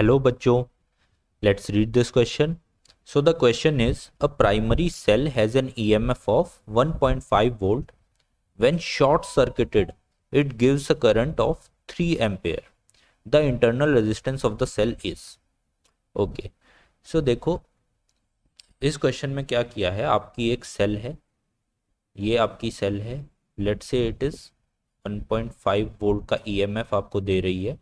Hello बच्चों, let's read this question. So the question is, a primary cell has an EMF of 1.5 volt. When short circuited, it gives a current of 3 ampere. The internal resistance of the cell is. Okay. So देखो इस question में क्या किया है, आपकी एक cell है, ये आपकी सेल है, let's say it is 1.5 volt का ईएमएफ आपको दे रही है,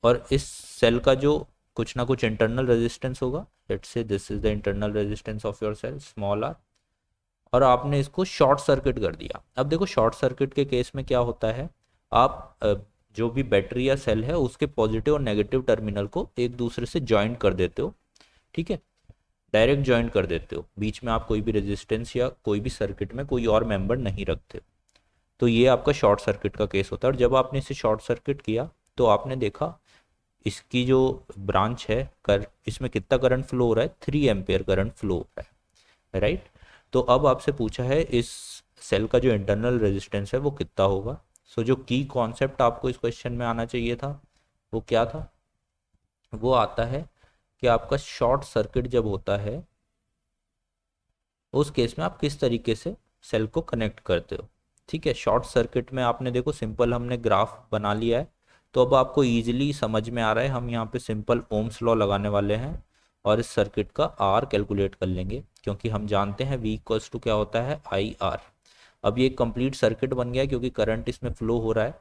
और इस सेल का जो कुछ ना कुछ इंटरनल रेजिस्टेंस होगा, let's say this is the internal resistance of your cell small R, और आपने इसको शॉर्ट सर्किट कर दिया। अब देखो शॉर्ट सर्किट के केस में क्या होता है, आप जो भी बैटरी या सेल है उसके पॉजिटिव और नेगेटिव टर्मिनल को एक दूसरे से ज्वाइंट कर देते हो। ठीक है, डायरेक्ट ज्वाइंट कर देते हो, बीच में आप कोई भी रेजिस्टेंस या कोई भी सर्किट में कोई और मेंबर नहीं रखते। तो ये आपका शॉर्ट सर्किट का केस होता है। और जब आपने इसे शॉर्ट सर्किट किया तो आपने देखा इसकी जो ब्रांच है इसमें कितना करंट फ्लो हो रहा है, 3 एम्पियर करंट फ्लो हो रहा है, राइट। तो अब आपसे पूछा है इस सेल का जो इंटरनल रेजिस्टेंस है वो कितना होगा। सो जो की कॉन्सेप्ट आपको इस क्वेश्चन में आना चाहिए था वो क्या था, वो आता है कि आपका शॉर्ट सर्किट जब होता है उस केस में आप किस तरीके से सेल को कनेक्ट करते हो। ठीक है, शॉर्ट सर्किट में आपने देखो सिंपल हमने ग्राफ बना लिया है, तो अब आपको ईजिली समझ में आ रहा है, हम यहाँ पे सिंपल ओम्स लॉ लगाने वाले हैं और इस सर्किट का आर कैलकुलेट कर लेंगे, क्योंकि हम जानते हैं वी इक्वल्स टू क्या होता है, आई आर। अब ये कंप्लीट सर्किट बन गया क्योंकि करंट इसमें फ्लो हो रहा है,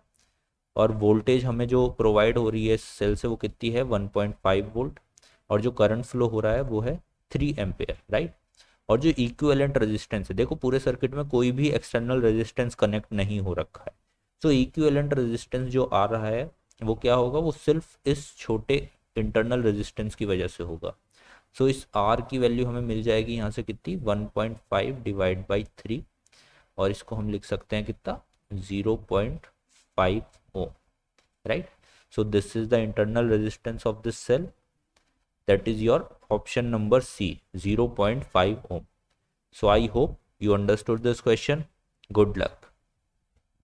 और वोल्टेज हमें जो प्रोवाइड हो रही है इस सेल से वो कितनी है, 1.5 वोल्ट, और जो करंट फ्लो हो रहा है वो है 3 एम्पेयर, राइट। और जो इक्विवेलेंट रेजिस्टेंस है, देखो पूरे सर्किट में कोई भी एक्सटर्नल रेजिस्टेंस कनेक्ट नहीं हो रखा है, तो इक्विवेलेंट रेजिस्टेंस जो आ रहा है वो क्या होगा, वो सिर्फ इस छोटे इंटरनल रेजिस्टेंस की वजह से होगा। सो इस आर की वैल्यू हमें मिल जाएगी यहाँ से कितनी, 1.5 डिवाइड बाई 3, और इसको हम लिख सकते हैं कितना, 0.5 ohm, right. So this is the internal resistance of this cell, that is your option number C, 0.5 ohm. So I hope you understood this question. Good luck.